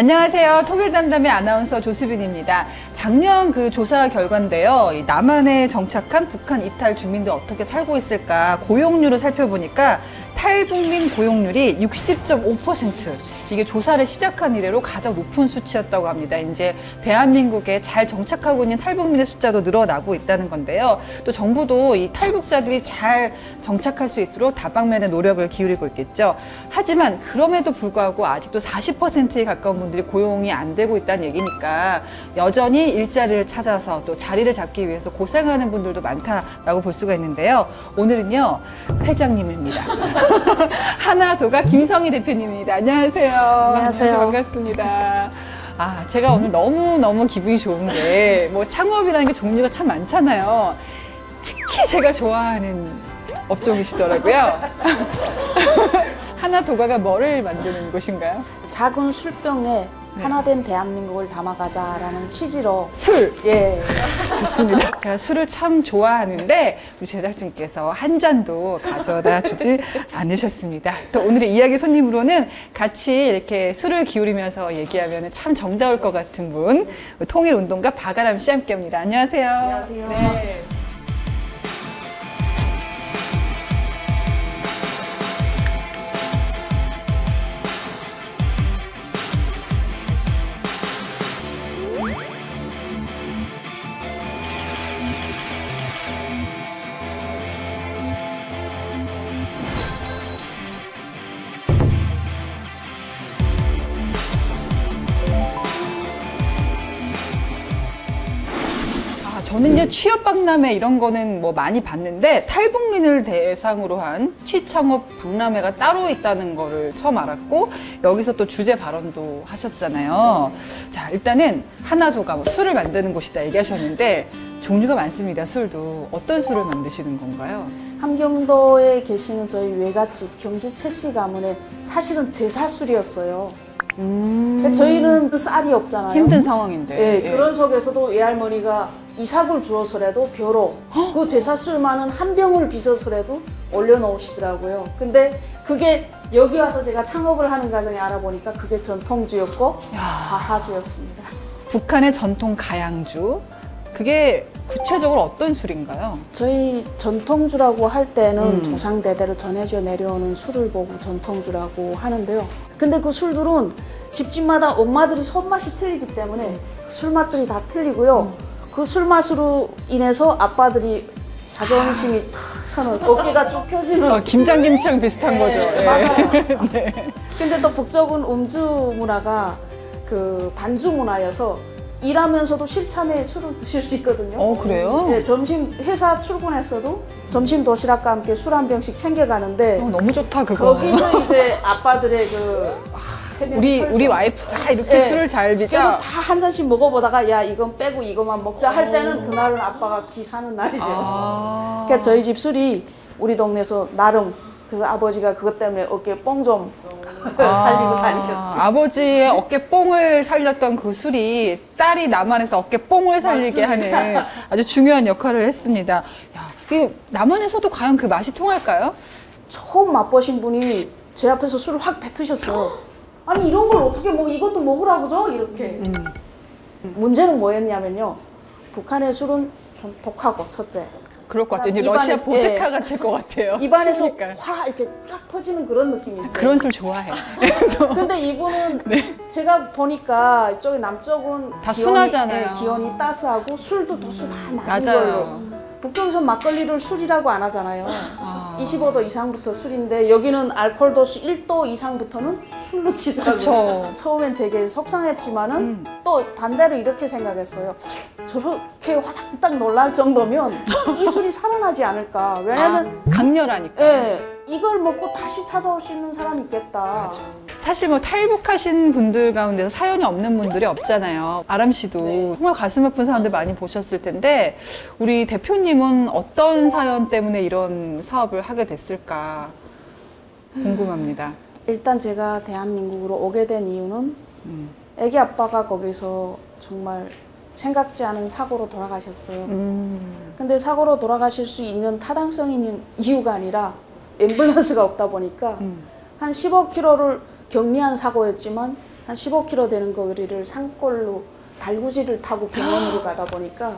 안녕하세요. 통일담담의 아나운서 조수빈입니다. 작년 그 조사 결과인데요. 남한에 정착한 북한 이탈 주민들 어떻게 살고 있을까 고용률을 살펴보니까 탈북민 고용률이 60.5%. 이게 조사를 시작한 이래로 가장 높은 수치였다고 합니다. 이제 대한민국에 잘 정착하고 있는 탈북민의 숫자도 늘어나고 있다는 건데요. 또 정부도 이 탈북자들이 잘 정착할 수 있도록 다방면의 노력을 기울이고 있겠죠. 하지만 그럼에도 불구하고 아직도 40%에 가까운 분들이 고용이 안 되고 있다는 얘기니까 여전히 일자리를 찾아서 또 자리를 잡기 위해서 고생하는 분들도 많다라고 볼 수가 있는데요. 오늘은요, 회장님입니다. 하나도가 김성희 대표님입니다. 안녕하세요. 안녕하세요. 반갑습니다. 아, 제가 오늘 너무너무 기분이 좋은 게, 뭐, 창업이라는 게 종류가 참 많잖아요. 특히 제가 좋아하는 업종이시더라고요. 하나도가가 뭐를 만드는 곳인가요? 작은 술병에 하나된 대한민국을 담아가자라는 취지로 술! 예. 좋습니다. 제가 술을 참 좋아하는데 우리 제작진께서 한 잔도 가져다 주지 않으셨습니다. 또 오늘의 이야기 손님으로는 같이 이렇게 술을 기울이면서 얘기하면 참 정다울 것 같은 분, 통일운동가 박아람 씨 함께합니다. 안녕하세요. 안녕하세요. 네. 저는요, 취업박람회 이런 거는 뭐 많이 봤는데 탈북민을 대상으로 한 취창업 박람회가 따로 있다는 거를 처음 알았고, 여기서 또 주제 발언도 하셨잖아요. 자, 일단은 하나도가 뭐 술을 만드는 곳이다 얘기하셨는데 종류가 많습니다. 술도. 어떤 술을 만드시는 건가요? 함경도에 계시는 저희 외갓집 경주 최씨 가문의 사실은 제사술이었어요. 저희는 쌀이 없잖아요. 힘든 상황인데. 예, 그런 속에서도 외할머니가 이삭을 주어서라도 벼로 그 제사술만은 한 병을 빚어서라도 올려놓으시더라고요. 근데 그게 여기 와서 제가 창업을 하는 과정에 알아보니까 그게 전통주였고 과하주였습니다. 북한의 전통 가양주. 그게 구체적으로 어떤 술인가요? 저희 전통주라고 할 때는 조상대대로 전해져 내려오는 술을 보고 전통주라고 하는데요. 근데 그 술들은 집집마다 엄마들이 손맛이 틀리기 때문에 술맛들이 다 틀리고요. 그 술맛으로 인해서 아빠들이 자존심이 탁 서는 어깨가 쭉 펴지는 김장김치랑 비슷한 거죠. 네. 맞아요. 네. 근데 또 북쪽은 음주 문화가 그 반주 문화여서 일하면서도 실참에 술을 드실 수 있거든요. 그래요? 네, 점심 회사 출근했어도 점심 도시락과 함께 술 한 병씩 챙겨가는데 너무 좋다 그거. 거기서 이제 아빠들의 그 우리 와이프가 이렇게 술을 잘 빚어. 그래서 다 한 잔씩 먹어보다가 야 이건 빼고 이것만 먹자 할 때는 그날은 아빠가 기 사는 날이죠. 그러니까 저희 집 술이 우리 동네에서 나름 그래서 아버지가 그것 때문에 어깨 뽕 좀 살리고 다니셨어요. 아버지의 어깨 뽕을 살렸던 그 술이 딸이 남한에서 어깨 뽕을 살리게 맞습니다. 하는 아주 중요한 역할을 했습니다. 야, 그 남한에서도 과연 그 맛이 통할까요? 처음 맛보신 분이 제 앞에서 술을 확 뱉으셨어요. 아니 이런 걸 어떻게 먹어? 이것도 먹으라고 줘? 이렇게. 문제는 뭐였냐면요. 북한의 술은 좀 독하고 첫째. 그럴 것 같아요. 러시아 보드카 같을 것 같아요. 입안에서 추우니까. 확 이렇게 쫙 퍼지는 그런 느낌이 있어요. 그런 술 좋아해. 근데 이분은 제가 보니까 이쪽에 남쪽은 다 순하잖아요. 기온이 따스하고 술도 도수 다 낮은 맞아요. 걸로. 북쪽에서 막걸리를 술이라고 안 하잖아요. 25도 이상부터 술인데 여기는 알코올 도수 1도 이상부터는 술로 치더라고요. 그쵸. 처음엔 되게 속상했지만은 또 반대로 이렇게 생각했어요. 저렇게 화닥딱 놀랄 정도면 이 술이 살아나지 않을까. 왜냐면 강렬하니까. 예, 이걸 먹고 다시 찾아올 수 있는 사람이 있겠다. 맞아. 사실 뭐 탈북하신 분들 가운데서 사연이 없는 분들이 없잖아요. 아람 씨도 정말 가슴 아픈 사람들 많이 보셨을 텐데 우리 대표님은 어떤 사연 때문에 이런 사업을 하게 됐을까 궁금합니다. 일단 제가 대한민국으로 오게 된 이유는 애기 아빠가 거기서 정말 생각지 않은 사고로 돌아가셨어요. 근데 사고로 돌아가실 수 있는 타당성 있는 이유가 아니라 앰뷸런스가 없다 보니까 한 15km를 경미한 사고였지만 한 한 15km 되는 거리를 산골로 달구지를 타고 병원으로 가다 보니까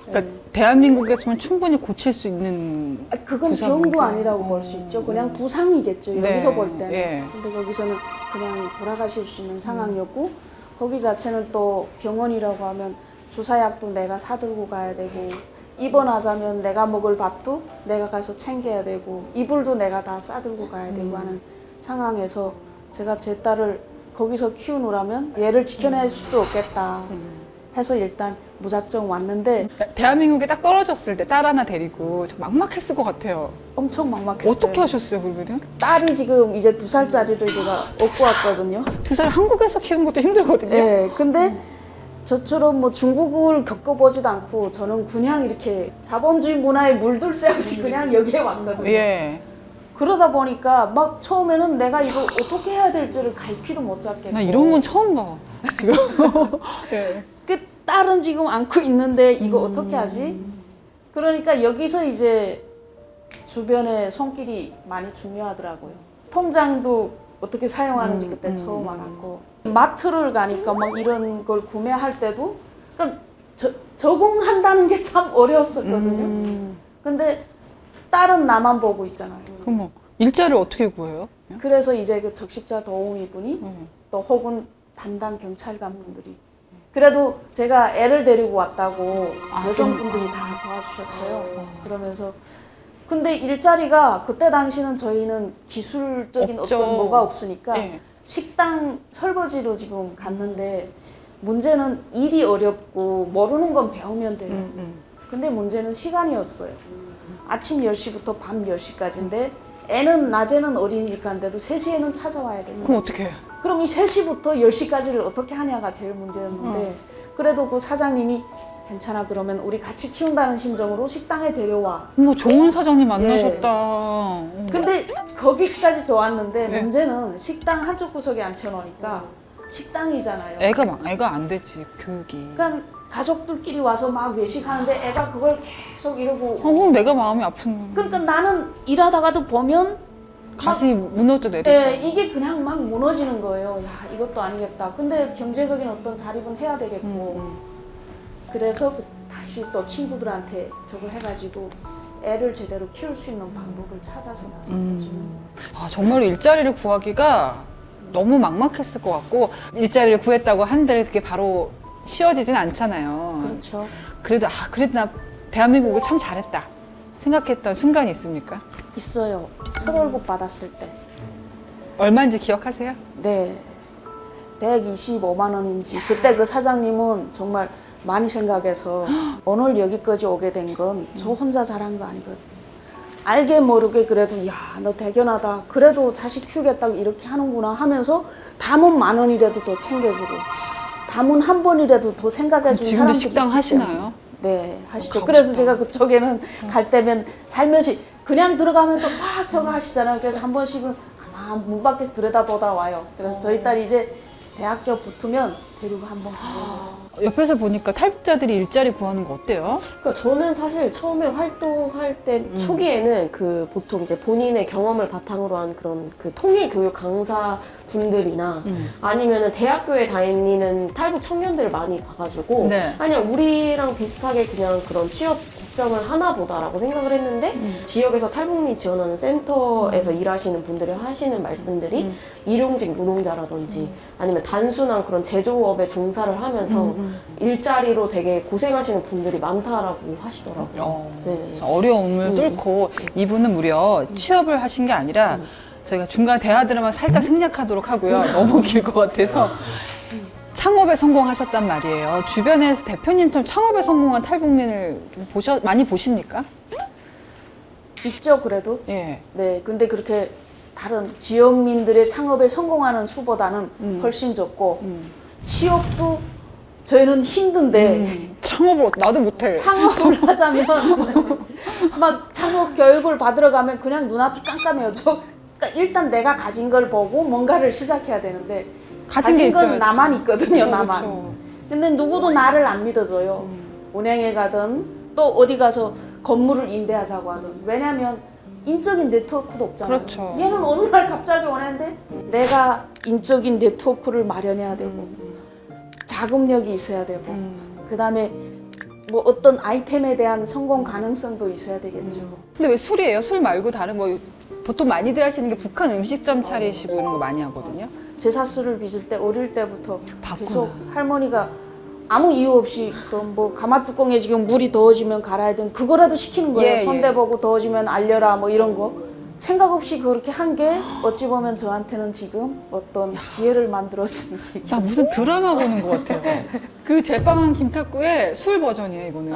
그러니까 대한민국에서는 충분히 고칠 수 있는 그건 부상인데. 병도 아니라고 볼 수 있죠. 그냥 부상이겠죠. 네. 여기서 볼 때는. 예. 근데 거기서는 그냥 돌아가실 수 있는 상황이었고 거기 자체는 또 병원이라고 하면 주사약도 내가 사들고 가야 되고 입원하자면 내가 먹을 밥도 내가 가서 챙겨야 되고 이불도 내가 다 싸들고 가야 되고 하는 상황에서 제가 제 딸을 거기서 키우느라면 얘를 지켜낼 수도 없겠다 해서 일단 무작정 왔는데 대한민국에 딱 떨어졌을 때 딸 하나 데리고 좀 막막했을 것 같아요. 엄청 막막했어요. 어떻게 하셨어요, 그러면은? 딸이 지금 이제 2살짜리를 제가 업고 왔거든요. 2살 한국에서 키우는 것도 힘들거든요. 네, 근데 저처럼 뭐 중국을 겪어보지도 않고 저는 그냥 이렇게 자본주의 문화에 물들새 없이 그냥 여기에 왔거든요. 예. 그러다 보니까 막 처음에는 내가 이거 어떻게 해야 될지를 갈피도 못 잡겠고 나 이런 건 처음 봐. 지금. 예. 그 딸은 지금 안고 있는데 이거 어떻게 하지? 그러니까 여기서 이제 주변에 손길이 많이 중요하더라고요. 통장도 어떻게 사용하는지 그때 처음 알았고 마트를 가니까 막 이런 걸 구매할 때도 그러니까 적응한다는 게 참 어려웠었거든요. 근데 딸은 나만 보고 있잖아요. 그럼 뭐 일자를 어떻게 구해요? 그래서 이제 그 적십자 도우미 분이 또 혹은 담당 경찰관 분들이 그래도 제가 애를 데리고 왔다고 여성분들이 다 도와주셨어요. 그러면서 근데 일자리가 그때 당시는 저희는 기술적인 없죠. 어떤 뭐가 없으니까 예. 식당 설거지로 지금 갔는데 문제는 일이 어렵고 모르는 건 배우면 돼요. 근데 문제는 시간이었어요. 아침 10시부터 밤 10시까지인데 애는 낮에는 어린이집 간데도 3시에는 찾아와야 되잖아요. 그럼 어떻게 해요? 그럼 이 3시부터 10시까지를 어떻게 하냐가 제일 문제였는데 그래도 그 사장님이 괜찮아 그러면 우리 같이 키운다는 심정으로 식당에 데려와. 뭐 좋은 사장님 만나셨다. 근데 거기까지 좋았는데 네. 문제는 식당 한쪽 구석에 앉혀놓으니까 식당이잖아요. 애가 안 되지, 교육이. 그러니까 가족들끼리 와서 막 외식하는데 애가 그걸 계속 이러고 그럼 내가 마음이 아픈. 그러니까 나는 일하다가도 보면 가슴이 무너져 내리죠. 예, 이게 그냥 막 무너지는 거예요. 야, 이것도 아니겠다. 근데 경제적인 어떤 자립은 해야 되겠고. 그래서 다시 또 친구들한테 저거 해가지고 애를 제대로 키울 수 있는 방법을 찾아서 나선 거죠. 아, 정말 일자리를 구하기가 너무 막막했을 것 같고 일자리를 구했다고 한들 그게 바로 쉬워지진 않잖아요. 그렇죠. 그래도 나 대한민국을 참 잘했다 생각했던 순간이 있습니까? 있어요. 첫 월급 받았을 때. 얼마인지 기억하세요? 네. 125만 원인지. 그때 그 사장님은 정말 많이 생각해서 오늘 여기까지 오게 된 건 저 혼자 잘한 거 아니거든요. 알게 모르게 그래도 야, 너 대견하다. 그래도 자식 키우겠다고 이렇게 하는구나 하면서 담은 10,000원이라도 더 챙겨주고 담은 한 번이라도 더 생각해 주는 지금도 사람들이 식당 있기 하시나요? 때문에. 네, 하시죠. 가고 그래서 싶다. 제가 그쪽에는 갈 때면 살며시 그냥 들어가면 또 막 저거 하시잖아요. 그래서 한 번씩은 가만 문 밖에서 들여다보다 와요. 그래서 저희 딸이 이제 대학교 붙으면 데리고 한번 가고. 옆에서 보니까 탈북자들이 일자리 구하는 거 어때요? 그러니까 저는 사실 처음에 활동할 때 초기에는 그 보통 이제 본인의 경험을 바탕으로 한 그런 그 통일 교육 강사 분들이나 아니면은 대학교에 다니는 탈북 청년들을 많이 봐가지고 네. 아니야 우리랑 비슷하게 그냥 그런 취업 걱정을 하나 보다라고 생각을 했는데 지역에서 탈북민 지원하는 센터에서 일하시는 분들이 하시는 말씀들이 일용직 노동자라든지 아니면 단순한 그런 제조업에 종사를 하면서 일자리로 되게 고생하시는 분들이 많다라고 하시더라고요. 네. 어려움을 뚫고 이분은 무려 취업을 하신 게 아니라 저희가 중간 대화 드라마 살짝 생략하도록 하고요. 너무 길 것 같아서 창업에 성공하셨단 말이에요. 주변에서 대표님처럼 창업에 성공한 탈북민을 많이 보십니까? 있죠, 그래도. 예. 네, 근데 그렇게 다른 지역민들의 창업에 성공하는 수보다는 훨씬 적고 취업도 저희는 힘든데 창업을 나도 못해. 창업을 하자면 막 창업 교육을 받으러 가면 그냥 눈앞이 깜깜해요. 그러니까 일단 내가 가진 걸 보고 뭔가를 시작해야 되는데 가진 게 건 있어야지. 나만 있거든요, 그쵸, 나만. 그쵸. 근데 누구도 나를 안 믿어줘요. 은행에 가든 또 어디 가서 건물을 임대하자고 하든. 왜냐면 인적인 네트워크도 없잖아요. 그렇죠. 얘는 어느 날 갑자기 원했는데 내가 인적인 네트워크를 마련해야 되고 자금력이 있어야 되고 그다음에 뭐 어떤 아이템에 대한 성공 가능성도 있어야 되겠죠. 근데 왜 술이에요? 술 말고 다른 뭐 보통 많이들 하시는 게 북한 음식점 차리시고 이런 거 많이 하거든요. 제사술을 빚을 때 어릴 때부터 봤구나. 계속 할머니가 아무 이유 없이 그 뭐 가마뚜껑에 지금 물이 더워지면 갈아야 되는 그거라도 시키는 거예요. 예, 손대보고 더워지면 알려라 뭐 이런 거. 생각 없이 그렇게 한 게 어찌 보면 저한테는 지금 어떤 기회를 만들어준 얘기. 나 무슨 드라마 보는 것 같아요. 그 제빵한 김탁구의 술 버전이에요, 이거는.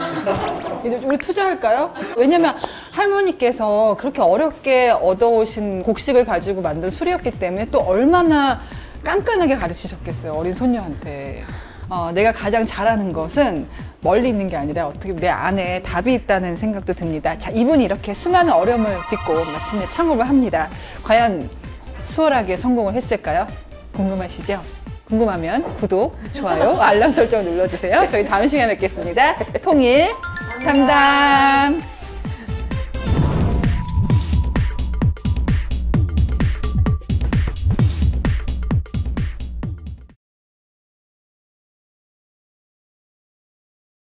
이제 우리 투자할까요? 왜냐면 할머니께서 그렇게 어렵게 얻어오신 곡식을 가지고 만든 술이었기 때문에 또 얼마나 깐깐하게 가르치셨겠어요, 어린 손녀한테. 내가 가장 잘하는 것은 멀리 있는 게 아니라 어떻게 내 안에 답이 있다는 생각도 듭니다. 자, 이분이 이렇게 수많은 어려움을 딛고 마침내 창업을 합니다. 과연 수월하게 성공을 했을까요? 궁금하시죠? 궁금하면 구독, 좋아요, 알람 설정 눌러주세요. 저희 다음 시간에 뵙겠습니다. 통일, 상담.